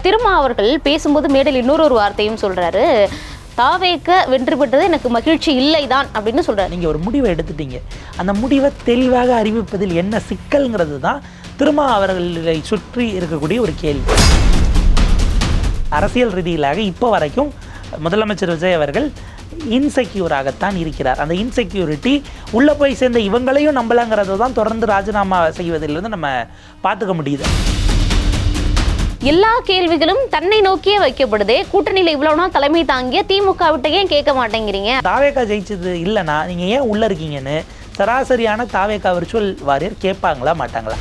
திருமா அவர்கள் பேசும்போது மேடையில் இன்னொரு வார்த்தையும் சொல்றாரு, தாவேக்க வென்று பெற்றது எனக்கு மகிழ்ச்சி இல்லைதான் அப்படின்னு சொல்றாரு. நீங்க ஒரு முடிவை எடுத்துட்டீங்க, அந்த முடிவை தெளிவாக அறிவிப்பதில் என்ன சிக்கல்ங்கிறது தான் திருமா அவர்களை சுற்றி இருக்கக்கூடிய ஒரு கேள்வி. அரசியல் ரீதியிலாக இப்போ வரைக்கும் முதலமைச்சர் விஜய் அவர்கள் இன்செக்யூராகத்தான் இருக்கிறார். அந்த இன்செக்யூரிட்டி உள்ளே போய் சேர்ந்த இவங்களையும் நம்பலாங்கிறத தான் தொடர்ந்து ராஜினாமா செய்வதிலிருந்து நம்ம பார்த்துக்க முடியுது. எல்லா கேள்விகளும் தன்னை நோக்கியே வைக்கப்படுதே. கூட்டணியில் இவ்வளவு நாள் தலைமை தாங்கிய திமுக விட்ட ஏன் கேட்க மாட்டேங்கிறீங்க? தாவேக்கா ஜெயிச்சது இல்லைன்னா நீங்க ஏன் உள்ள இருக்கீங்கன்னு சராசரியான தாவேக்கா விர்ச்சுவல் வாரியர் கேட்பாங்களா மாட்டாங்களா?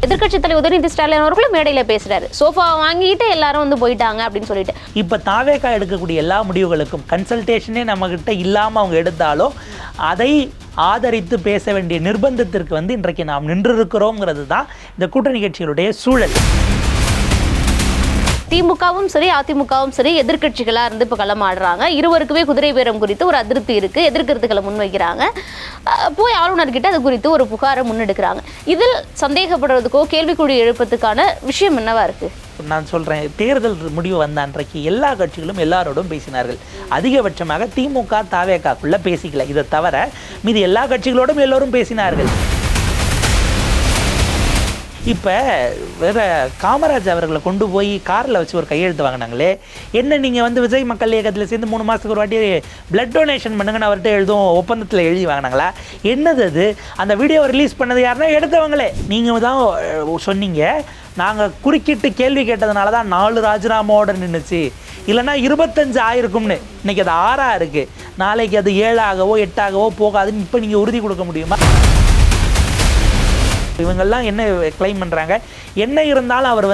எதிர்க்கட்சி தலைவர் உதயநிதி ஸ்டாலின் அவர்களும் மேடையில பேசுறாரு, சோஃபா வாங்கிட்டு எல்லாரும் போயிட்டாங்க அப்படின்னு சொல்லிட்டு. இப்ப தாவேக்கா எடுக்கக்கூடிய எல்லா முடிவுகளுக்கும் கன்சல்டேஷனே நம்ம கிட்ட இல்லாம அவங்க எடுத்தாலும் அதை ஆதரித்து பேச வேண்டிய நிர்பந்தத்திற்கு இன்றைக்கு நாம் நின்றிருக்கிறோங்கிறது தான் இந்த கூட்டணி கட்சிகளுடைய சூழல். திமுகவும் சரி அதிமுகவும் சரி எதிர்க்கட்சிகளா இருந்து இப்ப களமாடுறாங்க. இருவருக்குமே குதிரை பேரம் குறித்து ஒரு அதிருப்தி இருக்கு, எதிர்கருத்துக்களை முன்வைக்கிறாங்க. போய் ஆளுநர்கிட்ட அது குறித்து ஒரு புகாரை முன்னெடுக்கிறாங்க. இதில் சந்தேகப்படுறதுக்கோ கேள்விக்குறி எழுப்பதுக்கான விஷயம் என்னவா இருக்கு? நான் சொல்றேன், தேர்தல் முடிவு வந்த அன்றைக்கு எல்லா கட்சிகளும் எல்லாரோடும் பேசினார்கள். அதிகபட்சமாக திமுக தாவேக்காக்குள்ள பேசிக்கல. இதை தவிர மீது எல்லா கட்சிகளோடும் எல்லோரும் பேசினார்கள். இப்போ வேற காமராஜ் அவர்களை கொண்டு போய் காரில் வச்சு ஒரு கையெழுத்து வாங்கினாங்களே, என்ன நீங்கள் விஜய் மக்கள் இயக்கத்தில் சேர்ந்து 3 மாதத்துக்கு ஒரு வாட்டி பிளட் டொனேஷன் பண்ணுங்கன்னு அவர்கிட்ட எழுதும் ஒப்பந்தத்தில் எழுதி வாங்கினாங்களா? என்னது அது? அந்த வீடியோவை ரிலீஸ் பண்ணது யாருன்னா எடுத்தவங்களே. நீங்கள் தான் சொன்னீங்க, நாங்கள் குறுக்கிட்டு கேள்வி கேட்டதுனால தான் 4 ராஜினாமாவோட நின்றுச்சு, இல்லைன்னா 25 ஆயிருக்கும்னு. இன்றைக்கி அது 6 இருக்குது, நாளைக்கு அது 7ஆகவோ 8ஆகவோ போகாதுன்னு இப்போ நீங்கள் உறுதி கொடுக்க முடியுமா? இவங்கெல்லாம் என்ன கிளைம் பண்ணுறாங்க, என்ன இருந்தாலும் அவர்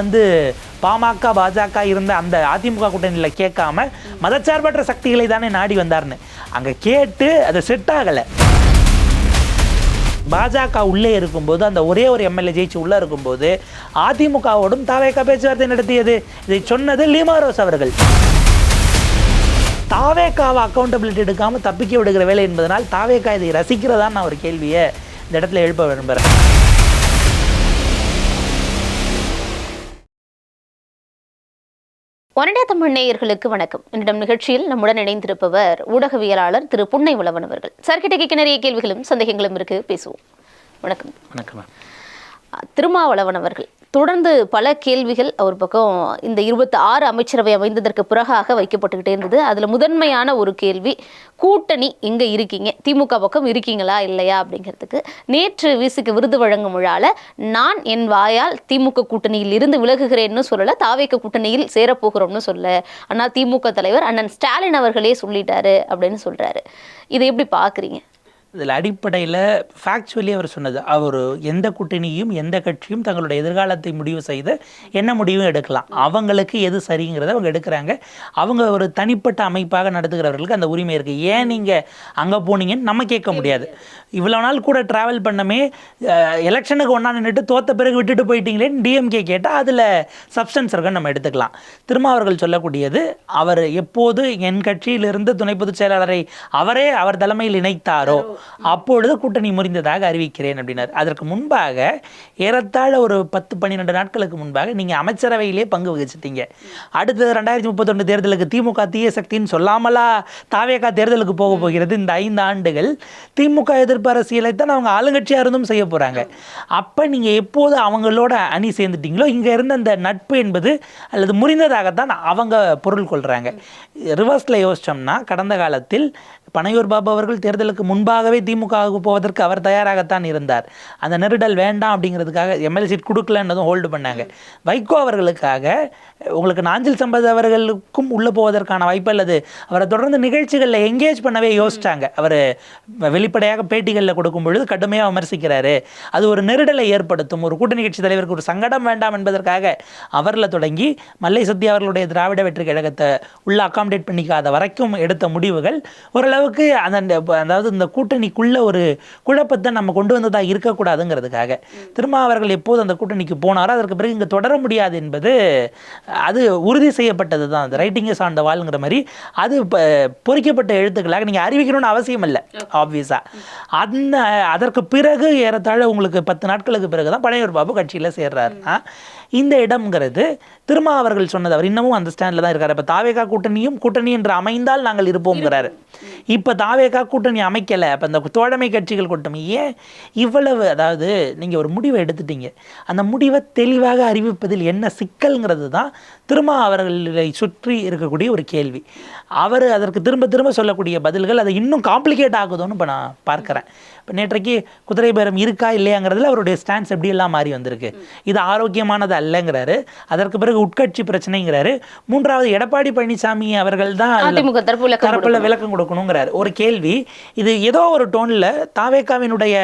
பாமக பாஜக இருந்த அந்த அதிமுக கூட்டணியில் கேட்காம மதச்சார்பற்ற சக்திகளை தானே நாடி வந்தார்னு. அங்கே கேட்டு அதை செட் ஆகலை. பாஜக உள்ளே இருக்கும்போது அந்த ஒரே ஒரு எம்எல்ஏ ஜெயிச்சு உள்ளே இருக்கும்போது அதிமுகவோடும் தாவேக்கா பேச்சுவார்த்தை நடத்தியது. இதை சொன்னது லீமாரோஸ் அவர்கள். தாவேக்காவை அக்கௌண்டபிலிட்டி எடுக்காமல் தப்பிக்க விடுகிற வேலை என்பதனால் தாவேக்கா இதை ரசிக்கிறதா நான் ஒரு கேள்வியை இந்த இடத்துல எழுப்ப விரும்புகிறேன். ஒன் இண்டியா தமிழ் நேயர்களுக்கு வணக்கம். என்னிடம் நிகழ்ச்சியில் நம்முடன் இணைந்திருப்பவர் ஊடகவியலாளர் திரு புன்னை உழவன் அவர்கள். சார்கிட்ட கேட்க நிறைய கேள்விகளும் சந்தேகங்களும் இருக்கு, பேசுவோம். வணக்கம். வணக்கம். திருமாவளவன் அவர்கள் தொடர்ந்து பல கேள்விகள் அவர் பக்கம் இந்த 26 அமைச்சரவை அமைந்ததற்கு பிறகாக வைக்கப்பட்டுக்கிட்டே இருந்தது. அதில் முதன்மையான ஒரு கேள்வி, கூட்டணி எங்கே இருக்கீங்க, திமுக பக்கம் இருக்கீங்களா இல்லையா அப்படிங்கிறதுக்கு. நேற்று விசிக்கு விருது வழங்கும் விழாவில் நான் என் வாயால் திமுக கூட்டணியில் இருந்து விலகுகிறேன்னு சொல்லலை, தாவேக்க கூட்டணியில் சேரப்போகிறோம்னு சொல்ல, ஆனால் திமுக தலைவர் அண்ணன் ஸ்டாலின் அவர்களே சொல்லிட்டாரு அப்படின்னு சொல்கிறாரு. இதை எப்படி பார்க்குறீங்க? இதில் அடிப்படையில் ஃபேக்சுவலி அவர் சொன்னது, அவர் எந்த கூட்டணியும் எந்த கட்சியும் தங்களுடைய எதிர்காலத்தை முடிவு செய்து என்ன முடிவும் எடுக்கலாம், அவங்களுக்கு எது சரிங்கிறத அவங்க எடுக்கிறாங்க. அவங்க ஒரு தனிப்பட்ட அமைப்பாக நடத்துகிறவர்களுக்கு அந்த உரிமை இருக்குது. ஏன் நீங்கள் அங்கே போனீங்கன்னு நம்ம கேட்க முடியாது. இவ்வளோ நாள் கூட ட்ராவல் பண்ணமே, எலெக்ஷனுக்கு ஒன்றா நின்றுட்டு தோற்ற பிறகு விட்டுட்டு போயிட்டீங்களேன்னு டிஎம்கே கேட்டால் அதில் சப்ஸ்டன்ஸ் இருக்குன்னு நம்ம எடுத்துக்கலாம். திரும்ப அவர்கள் சொல்லக்கூடியது, அவர் எப்போது என் கட்சியிலிருந்து துணை பொதுச் செயலாளரை அவரே அவர் தலைமையில் இணைத்தாரோ அப்பொழுது கூட்டணி முறிந்ததாக அறிவிக்கிறேன் அப்படின்னார். அதற்கு முன்பாக ஏறத்தாழ ஒரு 10-12 நாட்களுக்கு முன்பாக நீங்கள் அமைச்சரவையிலே பங்கு வகிச்சிட்டீங்க. அடுத்தது 2031 தேர்தலுக்கு திமுக தீய சக்தின்னு சொல்லாமலா தாவேக்கா தேர்தலுக்கு போக போகிறது? இந்த 5 ஆண்டுகள் திமுக எதிர்ப்பு அரசியலை தான் அவங்க ஆளுங்கட்சியாக இருந்தும் செய்ய போகிறாங்க. அப்போ நீங்கள் எப்போது அவங்களோட அணி சேர்ந்துட்டீங்களோ இங்கே இருந்த அந்த நட்பு என்பது அல்லது முறிந்ததாகத்தான் அவங்க பொருள் கொள்கிறாங்க. ரிவர்ஸில் யோசித்தோம்னா, கடந்த காலத்தில் பனையூர் பாபு அவர்கள் தேர்தலுக்கு முன்பாகவே திமுகவுக்கு போவதற்கு அவர் தயாராகத்தான் இருந்தார். அந்த நெருடல் வேண்டாம் அப்படிங்கிறதுக்காக எம்எல்ஏ சீட் கொடுக்கலன்னதும் ஹோல்டு பண்ணாங்க. வைகோ அவர்களுக்காக உங்களுக்கு நாஞ்சில் சம்பத் அவர்களுக்கும் உள்ளே போவதற்கான வாய்ப்பு அல்லது அவரை தொடர்ந்து நிகழ்ச்சிகளில் எங்கேஜ் பண்ணவே யோசிச்சாங்க. அவர் வெளிப்படையாக பேட்டிகளில் கொடுக்கும் பொழுது கடுமையாக விமர்சிக்கிறாரு, அது ஒரு நெருடலை ஏற்படுத்தும், ஒரு கூட்டணி கட்சி தலைவருக்கு ஒரு சங்கடம் வேண்டாம் என்பதற்காக அவரில் தொடங்கி மல்லை சத்யா அவர்களுடைய திராவிட வெற்றி கழகத்தை உள்ள அகாமடேட் பண்ணிக்காத வரைக்கும் எடுத்த முடிவுகள் ஓரளவுக்கு அதாவது இந்த கூட்டணிக்குள்ள ஒரு குழப்பத்தை நம்ம கொண்டு வந்ததாக இருக்கக்கூடாதுங்கிறதுக்காக திரும்ப அவர்கள் எப்போது அந்த கூட்டணிக்கு போனாரோ அதற்கு பிறகு இங்கே தொடர முடியாது என்பது அது உறுதி செய்யப்பட்டது தான். அந்த ரைட்டிங் இஸ் ஆன் த வால்ங்கிற மாதிரி அது பொறிக்கப்பட்ட எழுத்துக்களாக நீங்கள் அறிவிக்கணும்னு அவசியம் இல்லை. ஆப்வியஸாக அதற்கு பிறகு ஏறத்தாழ உங்களுக்கு 10 நாட்களுக்கு பிறகு தான் பனையூர் பாபு கட்சியில் சேர்றாருன்னா இந்த இடம்ங்கிறது திருமாவர்கள் சொன்னது, அவர் இன்னமும் அந்த ஸ்டாண்டில் தான் இருக்கார். இப்போ தாவேகா கூட்டணி என்று அமைந்தால் நாங்கள் இருப்போம்ங்கிறாரு. இப்போ தாவேகா கூட்டணி அமைக்கலை, அப்போ இந்த தோழமை கட்சிகள் கூட்டணி ஏன் இவ்வளவு, அதாவது நீங்கள் ஒரு முடிவை எடுத்துட்டீங்க, அந்த முடிவை தெளிவாக அறிவிப்பதில் என்ன சிக்கல்ங்கிறது தான் திருமா அவர்களை சுற்றி இருக்கக்கூடிய ஒரு கேள்வி. அவர் அதற்கு திரும்ப திரும்ப சொல்லக்கூடிய பதில்கள் அதை இன்னும் காம்ப்ளிகேட் ஆகுதுன்னு இப்போ நான் பார்க்குறேன். இப்போ நேற்றைக்கு குதிரை பேரம் இருக்கா இல்லையாங்கிறதுல அவருடைய ஸ்டாண்ட்ஸ் எப்படியெல்லாம் மாறி வந்திருக்கு. இது ஆரோக்கியமானது அல்லங்கிறாரு. அதற்கு பிறகு உட்கட்சி பிரச்சனைங்கிறாரு. மூன்றாவது எடப்பாடி பழனிசாமி அவர்கள் தான் தரப்புல விளக்கம் கொடுக்கணுங்கிறாரு. ஒரு கேள்வி, இது ஏதோ ஒரு டோனில் தாவேகாவினுடைய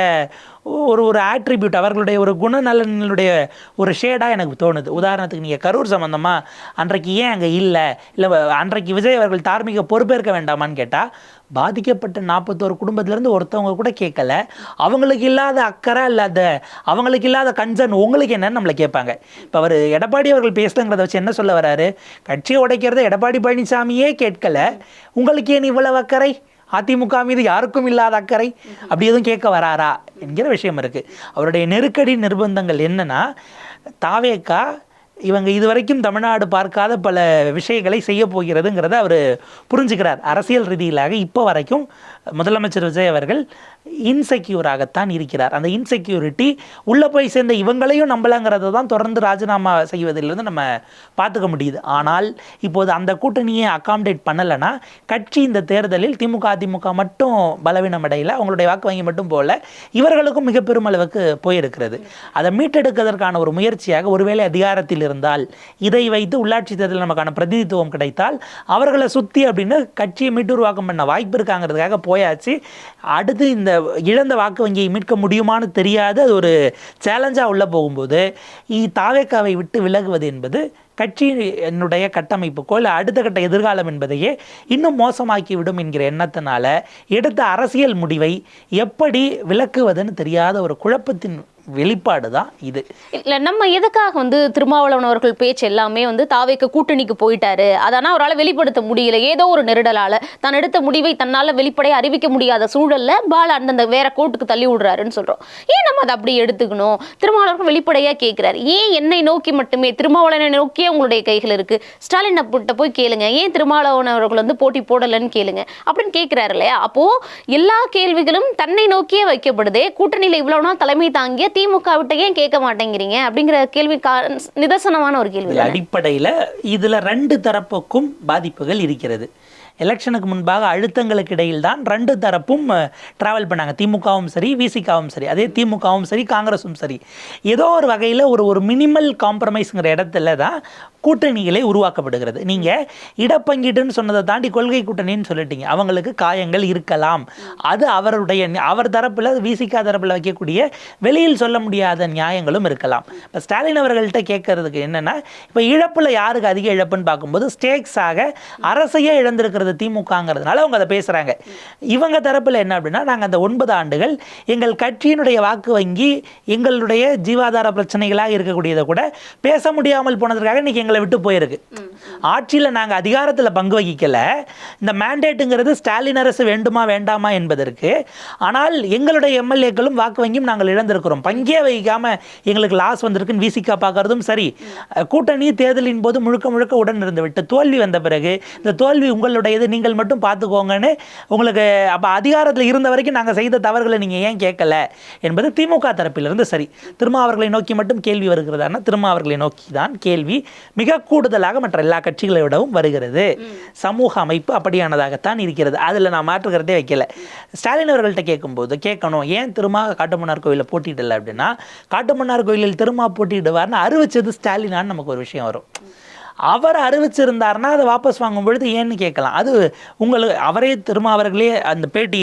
ஒரு ஆட்ரிபியூட், அவர்களுடைய ஒரு குணநலனுடைய ஒரு ஷேடாக எனக்கு தோணுது. உதாரணத்துக்கு நீங்கள் கரூர் சம்பந்தமாக அன்றைக்கு ஏன் அங்கே இல்லை அன்றைக்கு விஜய் அவர்கள் தார்மீக பொறுப்பேற்க வேண்டாமான்னு கேட்டால், பாதிக்கப்பட்ட 41 குடும்பத்திலேருந்து ஒருத்தவங்க கூட கேட்கல. அவங்களுக்கு இல்லாத அக்கறை இல்லாத, அவங்களுக்கு இல்லாத கன்சர்ன் உங்களுக்கு என்னன்னு நம்மளை கேட்பாங்க. இப்போ அவர் எடப்பாடி அவர்கள் பேசலங்கிறத வச்சு என்ன சொல்ல வராரு, கட்சியை உடைக்கிறத எடப்பாடி பழனிசாமியே கேட்கல, உங்களுக்கு ஏன் இவ்வளவு அக்கறை, அதிமுக மீது யாருக்கும் இல்லாத அக்கறை, அப்படி எதுவும் கேட்க வராரா என்கிற விஷயம் இருக்குது. அவருடைய நெருக்கடி நிர்பந்தங்கள் என்னன்னா, தாவேகா இவங்க இதுவரைக்கும் தமிழ்நாடு பார்க்காத பல விஷயங்களை செய்ய போகிறதுங்கிறத அவர் புரிஞ்சுக்கிறார். அரசியல் ரீதியிலாக இப்போ வரைக்கும் முதலமைச்சர் விஜய் அவர்கள் இன்செக்யூராகத்தான் இருக்கிறார். அந்த இன்செக்யூரிட்டி உள்ளே போய் சேர்ந்த இவங்களையும் நம்பலாங்கிறத தான் தொடர்ந்து ராஜினாமா செய்வதிலிருந்து நம்ம பார்த்துக்க முடியுது. ஆனால் இப்போது அந்த கூட்டணியை அகாமடேட் பண்ணலைன்னா கட்சி இந்த தேர்தலில் திமுக அதிமுக மட்டும் பலவீனம் அடையல, அவங்களுடைய வாக்கு வங்கி மட்டும் போல இவர்களுக்கும் மிக பெருமளவுக்கு போயிருக்கிறது. அதை மீட்டெடுப்பதற்கான ஒரு முயற்சியாக ஒருவேளை அதிகாரத்தில் இருந்தால், இதை வைத்து உள்ளாட்சி தேர்தலில் நமக்கான பிரதிநிதித்துவம் கிடைத்தால் அவர்களை சுற்றி அப்படின்னு கட்சியை மீட்டுருவாக்கம் பண்ண வாய்ப்பு இருக்காங்கிறதுக்காக போயாச்சு. அடுத்து இந்த இழந்த வாக்கு வங்கியை மீட்க முடியுமான்னு தெரியாது. அது ஒரு சேலஞ்சாக உள்ள போகும்போது தாவேகாவை விட்டு விலகுவது என்பது கட்சியினுடைய கட்டமைப்புக்கோ இல்லை அடுத்த கட்ட எதிர்காலம் என்பதையே இன்னும் மோசமாக்கிவிடும் என்கிற எண்ணத்தினால எடுத்த அரசியல் முடிவை எப்படி விளக்குவதுன்னு தெரியாத ஒரு குழப்பத்தின் வெளிப்பாடு தான் இது. இல்லை, நம்ம எதுக்காக திருமாவளவன் அவர்கள் பேச்சு எல்லாமே தாவேக்கு கூட்டணிக்கு போயிட்டாரு, அதனால் அவரால் வெளிப்படுத்த முடியல, ஏதோ ஒரு நெருடலால் தான் எடுத்த முடிவை தன்னால் வெளிப்படையாக அறிவிக்க முடியாத சூழலில் பால அந்தந்த வேற கோர்ட்டுக்கு தள்ளி விடுறாருன்னு சொல்கிறோம். ஏன் நம்ம அதை அப்படி எடுத்துக்கணும்? திருமாவளவன் வெளிப்படையாக கேட்குறாரு, ஏன் என்னை நோக்கி மட்டுமே, திருமாவளவனை நோக்கியே உங்களுடைய கைகள் இருக்குது, ஸ்டாலின் கிட்ட போய் கேளுங்க, ஏன் திருமாவளவன் அவர்கள் போட்டி போடலைன்னு கேளுங்க அப்படின்னு கேட்குறாரு இல்லையா? அப்போது எல்லா கேள்விகளும் தன்னை நோக்கியே வைக்கப்படுதே. கூட்டணியில் இவ்வளவு நாள் தலைமை தாங்கிய திமுக விட்ட ஏன் கேட்க மாட்டேங்கிறீங்க அப்படிங்கிற கேள்வி நிதர்சனமான ஒரு கேள்வி. அடிப்படையில் இதுல 2 தரப்புக்கும் பாதிப்புகள் இருக்கிறது. எலெக்ஷனுக்கு முன்பாக அழுத்தங்களுக்கு இடையில் தான் 2 தரப்பும் ட்ராவல் பண்ணாங்க. திமுகவும் சரி, விசிகாவும் சரி, அதே திமுகவும் சரி, காங்கிரஸும் சரி. ஏதோ ஒரு வகையில் ஒரு மினிமல் காம்ப்ரமைஸ்ங்கிற இடத்துல தான் கூட்டணிகளே உருவாக்கப்படுகிறது. நீங்கள் இடப்பங்கீட்டுன்னு சொன்னதை தாண்டி கொள்கை கூட்டணின்னு சொல்லிட்டீங்க. அவங்களுக்கு காயங்கள் இருக்கலாம், அது அவர் தரப்பில் விசிகா தரப்பில் வைக்கக்கூடிய வெளியில் சொல்ல முடியாத நியாயங்களும் இருக்கலாம். இப்போ ஸ்டாலின் அவர்கள்ட்ட கேட்கறதுக்கு என்னென்னா, இப்போ இழப்பில் யாருக்கு அதிக இழப்புன்னு பார்க்கும்போது ஸ்டேக்ஸாக அரசையே இழந்திருக்கிறது திமுகங்கிறதுனால அவங்க அதை பேசுகிறாங்க. இவங்க தரப்பில் என்ன அப்படின்னா, நாங்கள் அந்த 9 ஆண்டுகள் எங்கள் கட்சியினுடைய வாக்கு வங்கி எங்களுடைய ஜீவாதார பிரச்சனைகளாக இருக்கக்கூடியதை கூட பேச முடியாமல் போனதற்காக இன்றைக்கி எங்களை விட்டு போயிருக்கு. ஆட்சியில் நாங்கள் அதிகாரத்தில் பங்கு வகிக்கல, இந்த மேண்டேட்டுங்கிறது ஸ்டாலின் அரசு வேண்டுமா வேண்டாமா என்பதற்கு. ஆனால் எங்களுடைய எம்எல்ஏக்களும் வாக்கு வங்கியும் நாங்கள் இழந்திருக்கிறோம். பங்கே வகிக்காமல் எங்களுக்கு லாஸ் வந்திருக்குன்னு விசிகா பார்க்கறதும் சரி. கூட்டணி தேர்தலின் போது முழுக்க முழுக்க உடன் இருந்து விட்டு தோல்வி வந்த பிறகு இந்த தோல்வி உங்களுடையது, நீங்கள் மட்டும் பார்த்துக்கோங்கன்னு உங்களுக்கு அப்போ அதிகாரத்தில் இருந்த வரைக்கும் நாங்கள் செய்த தவறுகளை நீங்கள் ஏன் கேட்கல என்பது திமுக தரப்பிலிருந்து சரி. திருமாவர்களை நோக்கி மட்டும் கேள்வி வருகிறதானா? திருமாவர்களை நோக்கி தான் கேள்வி மிக கூடுதலாக மற்ற எல்லா கட்சிகளை விடவும் வருகிறது. சமூக அமைப்பு அப்படியானதாகத்தான் இருக்கிறது. அதில் நான் மாற்றுக்கிறதே வைக்கல. ஸ்டாலின் அவர்கள்ட்ட கேட்கும்போது கேட்கணும், ஏன் திருமா காட்டுமன்னார் கோயிலில் போட்டியிடலை அப்படின்னா, காட்டுமன்னார் கோயிலில் திருமா போட்டியிடுவார்னு அறிவிச்சது ஸ்டாலினான்னு நமக்கு ஒரு விஷயம் வரும். அவர் அறிவிச்சிருந்தார்னா அதை வாபஸ் வாங்கும் பொழுது ஏன்னு கேட்கலாம். அது உங்களுக்கு அவரே அவர்களே அந்த பேட்டி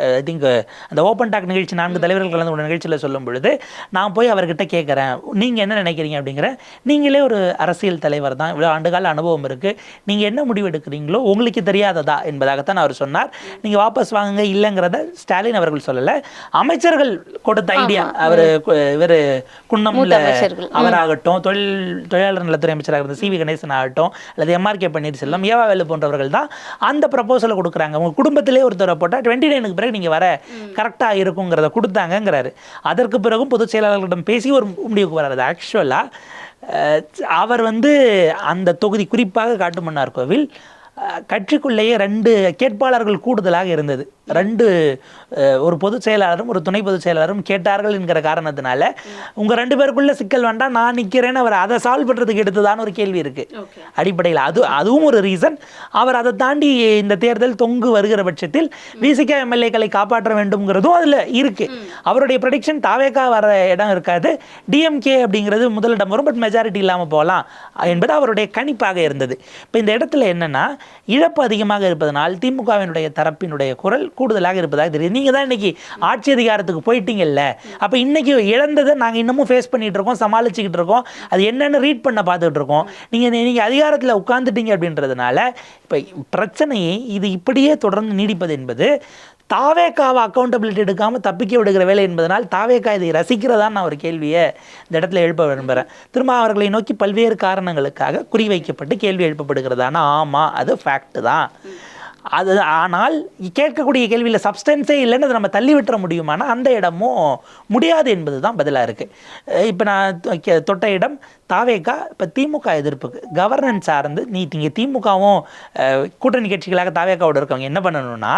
ஐ திங்க் அந்த ஓப்பன் டாக் நிகழ்ச்சி 4 தலைவர்கள் கலந்து ஒரு நிகழ்ச்சியில் சொல்லும் பொழுது நான் போய் அவர்கிட்ட கேட்குறேன், நீங்கள் என்ன நினைக்கிறீங்க அப்படிங்கிற. நீங்களே ஒரு அரசியல் தலைவர் தான், இவ்வளோ ஆண்டுகால அனுபவம் இருக்குது, நீங்கள் என்ன முடிவு எடுக்கிறீங்களோ உங்களுக்கு தெரியாததா என்பதாகத்தான் அவர் சொன்னார். நீங்கள் வாபஸ் வாங்குங்க இல்லைங்கிறத ஸ்டாலின் அவர்கள் சொல்லலை, அமைச்சர்கள் கொடுத்த ஐடியா. அவர் இவர் குன்னம்ல அவராகட்டும், தொழிலாளர் நலத்துறை அமைச்சராக இருந்த CV கணேசன் ஆகட்டும், அல்லது MRK பன்னீர்செல்வம், ஏவாவேலு போன்றவர்கள் தான் அந்த ப்ரப்போசலை கொடுக்குறாங்க. உங்கள் குடும்பத்திலே ஒருத்தரை போட்டால் 29க்கு பிறகு நீங்கள் வர கரெக்டாக இருக்குங்கிறத கொடுத்தாங்கங்கிறாரு. அதற்கு பிறகும் பொதுச் செயலாளர்களிடம் பேசி ஒரு முடிவுக்கு வராது. ஆக்சுவலாக அவர் அந்த தொகுதி குறிப்பாக காட்டுமன்னார் கோவில் கட்சிக்குள்ளேயே 2 கேட்பாளர்கள் கூடுதலாக இருந்தது. 2 ஒரு பொதுச் செயலாளரும் ஒரு துணை பொதுச் செயலாளரும் கேட்டார்கள் என்கிற காரணத்தினால உங்க 2 பேருக்குள்ள சிக்கல் வேண்டாம், நான் நிற்கிறேன்னு அவர் அதை சால்வ் பண்ணுறதுக்கு எடுத்ததான ஒரு கேள்வி இருக்கு அடிப்படையில். அதுவும் ஒரு ரீசன். அவர் அதை தாண்டி இந்த தேர்தல் தொங்கு வருகிற பட்சத்தில் விசிக எம்எல்ஏக்களை காப்பாற்ற வேண்டும்ங்கிறதும் அதில் இருக்கு. அவருடைய ப்ரெடிக்ஷன் தாவேகா வர இடம் இருக்காது, டிஎம்கே அப்படிங்கிறது முதலிடம் வரும், பட் மெஜாரிட்டி இல்லாமல் போகலாம் என்பது அவருடைய கணிப்பாக இருந்தது. இப்போ இந்த இடத்துல என்னன்னா, இழப்பு அதிகமாக இருப்பதனால் திமுகவினுடைய தரப்பினுடைய குரல் கூடுதலாக இருப்பதாக தெரியுது. நீங்கள் தான் இன்னைக்கு ஆட்சி அதிகாரத்துக்கு போயிட்டீங்கல்ல, அப்போ இன்னைக்கு இழந்ததை நாங்கள் இன்னமும் ஃபேஸ் பண்ணிட்டு இருக்கோம், சமாளிச்சுக்கிட்டு இருக்கோம், அது என்னன்னு ரீட் பண்ண பார்த்துட்டு இருக்கோம். நீங்கள் அதிகாரத்தில் உட்கார்ந்துட்டீங்க அப்படின்றதுனால இப்போ பிரச்சனையை இது இப்படியே தொடர்ந்து நீடிப்பது என்பது தாவேக்காவை அக்கௌண்டபிலிட்டி எடுக்காமல் தப்பிக்க விடுகிற வேலை என்பதனால் தாவேக்கா இதை ரசிக்கிறதான் நான் ஒரு கேள்வியை இந்த இடத்துல எழுப்ப விரும்புகிறேன். திரும்ப அவர்களை நோக்கி பல்வேறு காரணங்களுக்காக குறிவைக்கப்பட்டு கேள்வி எழுப்பப்படுகிறதானா? ஆமாம், அது ஃபேக்ட் தான். அது ஆனால் கேட்கக்கூடிய கேள்வியில் சப்ஸ்டன்ஸே இல்லைன்னு அதை நம்ம தள்ளி விட்டுற முடியுமானா அந்த இடமும் முடியாது என்பது தான் பதிலாக இருக்குது. இப்போ நான் தொட்ட இடம் தாவேக்கா இப்போ திமுக எதிர்ப்புக்கு கவர்னன்ஸ் சார்ந்து நீங்கள் திமுகவும் கூட்டணி கட்சிகளாக தாவேக்காவோட இருக்கவங்க என்ன பண்ணணும்னா,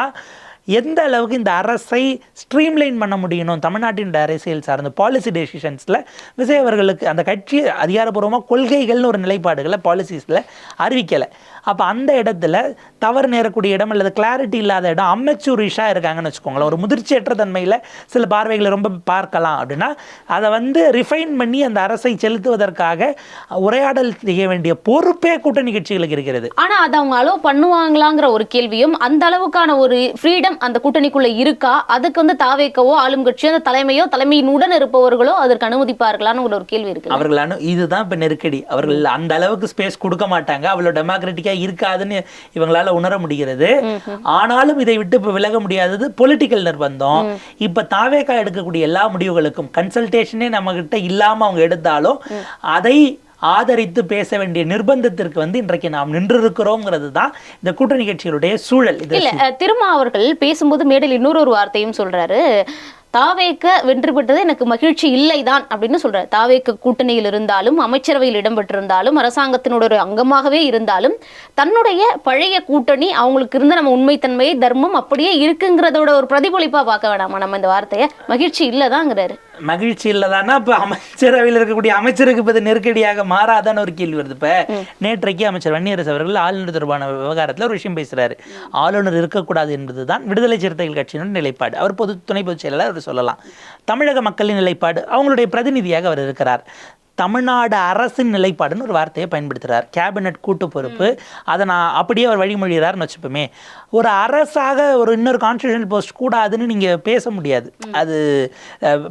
எந்த அளவுக்கு இந்த அரசை ஸ்ட்ரீம்லைன் பண்ண முடியணும், தமிழ்நாட்டின் அரசியல் சார்ந்த பாலிசி டெசிஷன்ஸில் விஜய் அவர்களுக்கு அந்த கட்சி அதிகாரப்பூர்வமாக கொள்கைகள்னு ஒரு நிலைப்பாடுகளை பாலிசிஸில் அறிவிக்கலை. அப்போ அந்த இடத்துல தவறு நேரக்கூடிய இடம் அல்லது கிளாரிட்டி இல்லாத இடம், அமெச்சூரிஷாக இருக்காங்கன்னு வச்சுக்கோங்களேன், ஒரு முதிர்ச்சியற்ற தன்மையில் சில பார்வைகளை ரொம்ப பார்க்கலாம். அப்படின்னா அதை ரிஃபைன் பண்ணி அந்த அரசை செலுத்துவதற்காக உரையாடல் செய்ய வேண்டிய பொறுப்பே கூட்டணி கட்சிகளுக்கு இருக்கிறது. ஆனால் அதை அவங்க அலோவ் பண்ணுவாங்களாங்கிற ஒரு கேள்வியும், அந்த அளவுக்கான ஒரு ஃப்ரீடம் அந்த கூட்டணிக்குள்ள இருக்கா, அதுக்கு தாவேக்கவோ ஆளும் கட்சியோ அந்த தலைமையோ தலைமையினுடன் இருப்பவர்களோ அதற்கு அனுமதிப்பார்களான்னு ஒரு கேள்வி இருக்கு. அவர்கள் இதுதான் இப்போ நெருக்கடி. அவர்கள் அந்த அளவுக்கு ஸ்பேஸ் கொடுக்க மாட்டாங்க, அவ்வளோ டெமோக்ராட்டிக்கா இருக்காதுன்னு இவங்களால உணர முடிகிறது. ஆனாலும் இதை விட்டு இப்போ விலக முடியாதது பொலிட்டிக்கல் நிர்பந்தம். இப்ப தாவேக்கா எடுக்கக்கூடிய எல்லா முடிவுகளுக்கும் கன்சல்டேஷனே நம்ம கிட்ட இல்லாம அவங்க எடுத்தாலும் அதை ஆதரித்து பேச வேண்டிய நிர்பந்தத்திற்கு இன்றைக்கு நாம் நின்றிருக்கிறோங்கிறது தான் இந்த கூட்டணி கட்சிகளுடைய சூழல். திருமா அவர்கள் பேசும்போது மேடையில் இன்னொரு வார்த்தையும் சொல்றாரு, தாவேக்க வெற்றி பெற்றது எனக்கு மகிழ்ச்சி இல்லைதான் அப்படின்னு சொல்றாரு. தாவேக்க கூட்டணியில் இருந்தாலும் அமைச்சரவையில் இடம்பெற்றிருந்தாலும் அரசாங்கத்தினோட ஒரு அங்கமாகவே இருந்தாலும் தன்னுடைய பழைய கூட்டணி அவங்களுக்கு இருந்த நம்ம உண்மைத்தன்மையை தர்மம் அப்படியே இருக்குங்கிறதோட ஒரு பிரதிபலிப்பா பார்க்க வேணாமா நம்ம இந்த வார்த்தையை? மகிழ்ச்சி இல்லதாங்கிறாரு. மகிழ்ச்சி இல்லதானா இப்ப அமைச்சரவையில் இருக்கக்கூடிய அமைச்சருக்கு இப்ப நெருக்கடியாக மாறாதான ஒரு கேள்வி வருது. இப்ப நேற்றைக்கு அமைச்சர் வன்னியரசு அவர்கள் ஆளுநர் தொடர்பான விவகாரத்தில் ஒரு விஷயம் பேசுறாரு. ஆளுநர் இருக்கக்கூடாது என்பதுதான் விடுதலை சிறுத்தைகள் கட்சியினுடைய நிலைப்பாடு. அவர் துணை பொதுச் செயலாளர் சொல்லலாம். தமிழக மக்களின் நிலைப்பாடு, அவங்களுடைய பிரதிநிதியாக அவர் இருக்கிறார். தமிழ்நாடு அரசின் நிலைப்பாடுன்னு ஒரு வார்த்தையை பயன்படுத்துகிறார். கேபினட் கூட்டு பொறுப்பு, அதை நான் அப்படியே அவர் வழிமொழிகிறார்னு வச்சுப்போமே. ஒரு அரசாக ஒரு இன்னொரு கான்ஸ்டியூஷனல் போஸ்ட் கூடாதுன்னு நீங்கள் பேச முடியாது. அது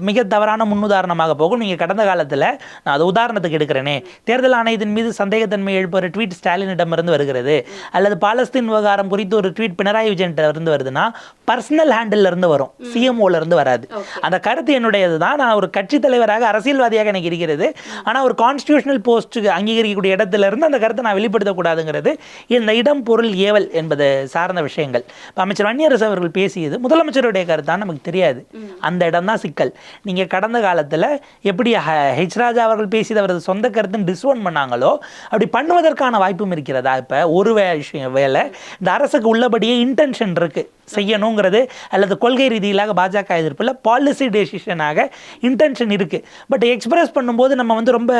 மிக தவறான முன்னுதாரணமாக போகும். நீங்கள் கடந்த காலத்தில் நான் அது உதாரணத்துக்கு எடுக்கிறேனே, தேர்தல் ஆணையத்தின் மீது சந்தேகத்தன்மை எழுப்புற ட்வீட் ஸ்டாலினிடமிருந்து வருகிறது, அல்லது பாலஸ்தீன் விவகாரம் குறித்து ஒரு ட்வீட் பினராயி விஜயன் இருந்து வருதுன்னா பர்சனல் ஹேண்டில் இருந்து வரும், சிஎம்ஓல இருந்து வராது. அந்த கருத்து என்னுடையது தான். நான் ஒரு கட்சி தலைவராக அரசியல்வாதியாக எனக்கு இருக்கிறது. ஆனால் ஒரு கான்ஸ்டியூஷனல் போஸ்ட்டுக்கு அங்கீகரிக்கக்கூடிய இடத்துல இருந்து அந்த கருத்தை நான் வெளிப்படுத்தக்கூடாதுங்கிறது இந்த இடம் பொருள் ஏவல் என்பது சார்ந்த விஷயங்கள். இப்போ அமைச்சர் வன்னியரசு அவர்கள் பேசியது முதலமைச்சருடைய கருத்தான் நமக்கு தெரியாது. அந்த இடம் தான் சிக்கல். நீங்கள் கடந்த காலத்தில் எப்படி ஹெச் ராஜா அவர்கள் பேசியது அவரது சொந்த கருத்துன்னு டிஸ்ஓன் பண்ணாங்களோ அப்படி பண்ணுவதற்கான வாய்ப்பும் இருக்கிறதா? இப்போ ஒரு விஷயம் வேலை இந்த அரசுக்கு உள்ளபடியே இன்டென்ஷன் இருக்கு செய்யணுங்கிறது, அல்லது கொள்கை ரீதியிலாக பாஜக எதிர்ப்பில் பாலிசி டெசிஷனாக இன்டென்ஷன் இருக்குது. பட் எக்ஸ்பிரஸ் பண்ணும்போது நம்ம ரொம்ப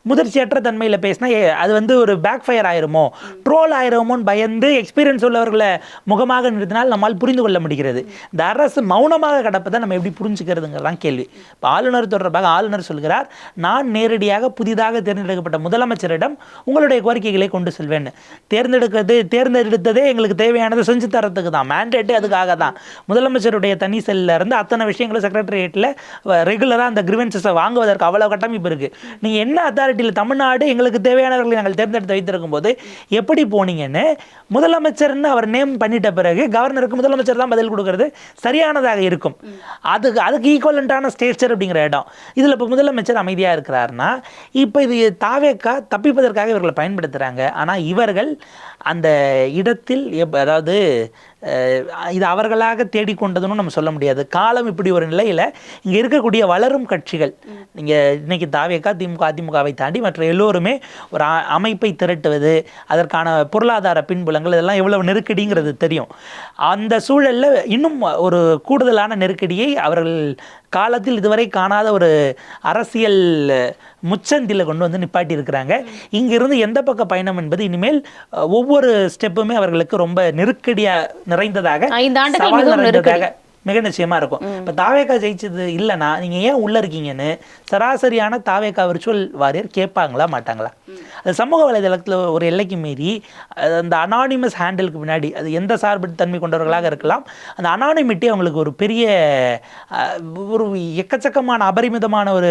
முதிர்ச்சியற்ற தன்மையில் பேசினா அது ஒரு பேக் ஃபயர் ஆயிருமோ, ட்ரோல் ஆயிருமோன்னு பயந்து எக்ஸ்பீரியன்ஸ் உள்ளவர்களை முகமாக நிறுத்தினால் நம்மால் புரிந்து கொள்ள முடிகிறது. இந்த அரசு மௌனமாக கிடப்பதை நம்ம எப்படி புரிஞ்சுக்கிறதுங்கிறதான் கேள்வி. இப்போ ஆளுநர் தொடர்பாக ஆளுநர் சொல்கிறார், நான் நேரடியாக புதிதாக தேர்ந்தெடுக்கப்பட்ட முதலமைச்சரிடம் உங்களுடைய கோரிக்கைகளை கொண்டு செல்வேன். தேர்ந்தெடுத்ததே எங்களுக்கு தேவையானதை செஞ்சு தரத்துக்கு தான், மேண்டேட் அதுக்காக தான். முதலமைச்சருடைய தனி செல்ல இருந்து அத்தனை விஷயங்களும் செக்ரட்டரியேட்டில் ரெகுலராக அந்த கிரிவன்சஸை வாங்குவதற்கு அவ்வளவு கட்டமைப்பு இருக்கு. நீங்க என்ன அத்தாரிட்டியில் தமிழ்நாடு எங்களுக்கு தேவையானவர்களை நாங்கள் தேர்ந்தெடுத்து வைத்திருக்கும் போது எப்படி போனீங்கன்னு முதலமைச்சர்னு அவர் நேம் பண்ணிட்ட பிறகு கவர்னருக்கு முதலமைச்சர் தான் பதில் கொடுக்கறது சரியானதாக இருக்கும். அதுக்கு ஈக்குவலண்டான ஸ்டேச்சர் அப்படிங்கிற இடம். இதில் இப்போ முதலமைச்சர் அமைதியாக இருக்கிறாருன்னா இப்போ இது தாவேக்கா தப்பிப்பதற்காக இவர்களை பயன்படுத்துகிறாங்க. ஆனால் இவர்கள் அந்த இடத்தில் அதாவது இது அவர்களாக தேடிக்கொண்டதுன்னு நம்ம சொல்ல முடியாது. காலம் இப்படி ஒரு நிலையில் இங்கே இருக்கக்கூடிய வளரும் கட்சிகள், நீங்கள் இன்னைக்கு தாவேகா, திமுக, அதிமுகவை தாண்டி மற்ற எல்லோருமே ஒரு அமைப்பை திரட்டுவது, அதற்கான பொருளாதார பின்புலங்கள் இதெல்லாம் எவ்வளவு நெருக்கடிங்கிறது தெரியும். அந்த சூழலில் இன்னும் ஒரு கூடுதலான நெருக்கடியை அவர்கள் காலத்தில் இதுவரை காணாத ஒரு அரசியல் முச்சந்தில கொண்டு வந்து நிப்பாட்டி இருக்கிறாங்க. இங்கிருந்து எந்த பக்க பயணம் என்பது இனிமேல் ஒவ்வொரு ஸ்டெப்புமே அவர்களுக்கு ரொம்ப நெருக்கடியா நிறைந்ததாக, சவால் நிறைந்ததாக மிக நிச்சயமா இருக்கும். இப்போ தாவேகா ஜெயிச்சது இல்லைன்னா நீங்க ஏன் உள்ள இருக்கீங்கன்னு சராசரியான தாவேகா விர்ச்சுவல் வாரியர் கேட்பாங்களா மாட்டாங்களா? அது சமூக வலைதளத்தில் ஒரு எல்லைக்கு மீறி அந்த அனானிமஸ் ஹேண்டிலுக்கு பின்னாடி அது எந்த சார்பு தன்மை கொண்டவர்களாக இருக்கலாம், அந்த அனானிமிட்டி அவங்களுக்கு ஒரு பெரிய ஒரு எக்கச்சக்கமான அபரிமிதமான ஒரு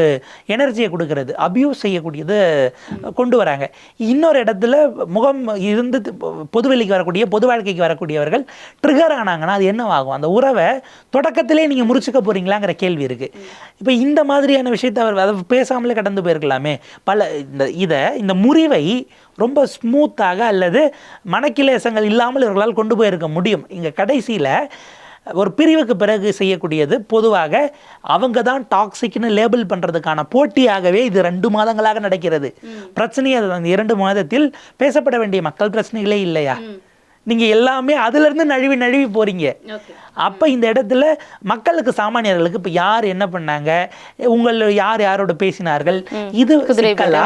எனர்ஜியை கொடுக்கறது, அபியூஸ் செய்யக்கூடியது கொண்டு வராங்க. இன்னொரு இடத்துல முகம் இருந்து பொதுவெளிக்கு வரக்கூடிய, பொது வாழ்க்கைக்கு வரக்கூடியவர்கள் ட்ரிகர் ஆனாங்கன்னா அது என்னவாகும்? அந்த உறவை தொடக்கத்திலே நீங்கள் முறிச்சுக்க போறீங்களாங்கிற கேள்வி இருக்கு. இப்போ இந்த மாதிரியான விஷயத்தை அவர் அதை பேசாமலே கடந்து போயிருக்கலாமே. இந்த முறிவை ரொம்ப ஸ்மூத்தாக அல்லது மனக்கிலேசங்கள் இல்லாமல் இவர்களால் கொண்டு போயிருக்க முடியும். இங்கே கடைசியில் ஒரு பிரிவுக்கு பிறகு செய்யக்கூடியது பொதுவாக அவங்க தான் டாக்ஸிக்னு லேபிள் பண்ணுறதுக்கான போட்டியாகவே இது 2 மாதங்களாக நடக்கிறது. பிரச்சனையே அந்த 2 மாதத்தில் பேசப்பட வேண்டிய மக்கள் பிரச்சனைகளே இல்லையா? நீங்கள் எல்லாமே அதுலேருந்து நழுவி போகிறீங்க. அப்போ இந்த இடத்துல மக்களுக்கு, சாமானியர்களுக்கு இப்போ யார் என்ன பண்ணாங்க, யாரோட பேசினார்கள், இது சிக்கலா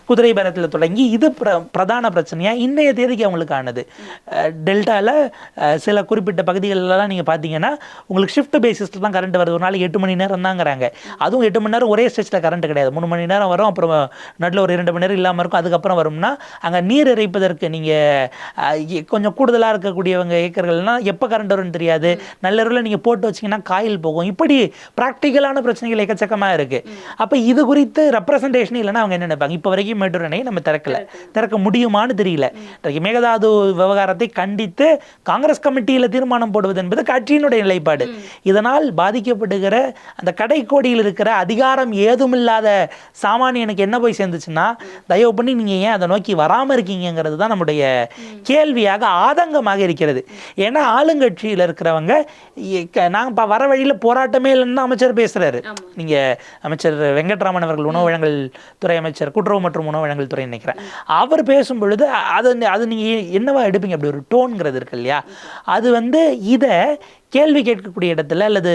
குதிரை பேரத்தில் தொடங்கி இது பிரதான பிரச்சனையா இன்றைய தேதிக்கு அவங்களுக்கு ஆனது. டெல்டாவில் சில குறிப்பிட்ட பகுதிகளெல்லாம் நீங்கள் பார்த்தீங்கன்னா உங்களுக்கு ஷிஃப்ட் பேசிஸில் தான் கரண்ட் வருது. ஒரு நாளைக்கு 8 மணி நேரம் தாங்கிறாங்க. அதுவும் 8 மணி நேரம் ஒரே ஸ்டேஜில் கரண்ட் கிடையாது. 3 மணி நேரம் வரும், அப்புறம் நடுவில் ஒரு 2 மணி நேரம் இல்லாமல் இருக்கும். அதுக்கப்புறம் வரும்னா அங்கே நீர் இறைப்பதற்கு நீங்கள் கொஞ்சம் கூடுதலாக இருக்கக்கூடியவங்க ஏக்கர்கள்னால் எப்போ கரண்ட் வரும்னு தெரியாது. நல்ல நீங்கள் போட்டு வச்சிங்கன்னா காயில் போகும். இப்படி ப்ராக்டிக்கலான பிரச்சனைகள் எக்கச்சக்கமாக இருக்குது. அப்போ இது குறித்து ரெப்ரசன்டேஷன் இல்லைன்னா அவங்க என்ன நினைப்பாங்க? இப்போ வரைக்கும் மேட்டூர் அணையை நம்ம திறக்க முடியுமான்னு தெரியல. மேகதாது விவகாரத்தை கண்டித்து காங்கிரஸ் கமிட்டியில் தீர்மானம் போடுவது என்பது கட்சியினுடைய நிலைப்பாடு. இதனால் பாதிக்கப்படுகிற அந்த கடைக்கோடியில் இருக்கிற அதிகாரம் ஏதுமில்லாத சாமானியனுக்கு என்ன போய் சேர்ந்துச்சுன்னா, தயவு பண்ணி நீங்கள் ஏன் அதை நோக்கி வராமல் இருக்கீங்கிறது தான் நம்முடைய கேள்வியாக, ஆதங்கமாக இருக்கிறது. ஏன்னா ஆளுங்கட்சியில் இருக்கிறவங்க நாங்கள் வர வழியில் போராட்டமே இல்லைன்னு அமைச்சர் பேசுகிறாரு. நீங்கள் அமைச்சர் வெங்கட்ராமன் அவர்கள், உணவு வழங்கல் துறை அமைச்சர், கூட்டுறவு மற்றும் உணவு வழங்கல் துறை நினைக்கிறேன், அவர் பேசும் பொழுது அது நீங்கள் என்னவா எடுப்பீங்க? அப்படி ஒரு டோன்ங்கிறது இருக்கு இல்லையா? அது இதை கேள்வி கேட்கக்கூடிய இடத்துல அல்லது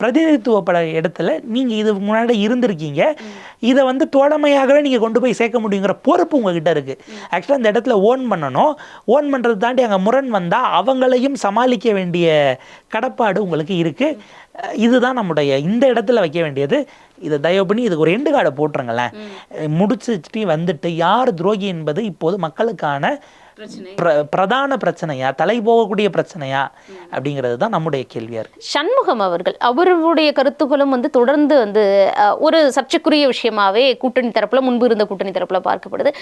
பிரதிநிதித்துவப்பட இடத்துல நீங்கள் இது முன்னாடி இருந்திருக்கீங்க, இதை தோழமையாகவே நீங்கள் கொண்டு போய் சேர்க்க முடியுங்கிற பொறுப்பு உங்ககிட்ட இருக்குது. ஆக்சுவலாக அந்த இடத்துல ஓன் பண்ணணும். ஓன் பண்ணுறது தாண்டி அங்கே முரண் வந்தால் அவங்களையும் சமாளிக்க வேண்டிய கடப்பாடு உங்களுக்கு இருக்குது. இதுதான் நம்முடைய இந்த இடத்துல வைக்க வேண்டியது. இதை தயவு பண்ணி இதுக்கு ஒரு எண்டு கார்டை போட்டுருங்களேன். முடிச்சுட்டு வந்துட்டு யார் துரோகி என்பது இப்போது மக்களுக்கான பிரதான பிரச்சனையா, தலை போகக்கூடிய பிரச்சனையா அப்படிங்கிறது தான் நம்முடைய கேள்வியா இருக்கு. சண்முகம் அவருடைய கருத்துக்களும் தொடர்ந்து ஒரு சர்ச்சைக்குரிய விஷயமாவே கூட்டணி தரப்புல, முன்பு இருந்த கூட்டணி தரப்புல பார்க்கப்படுது.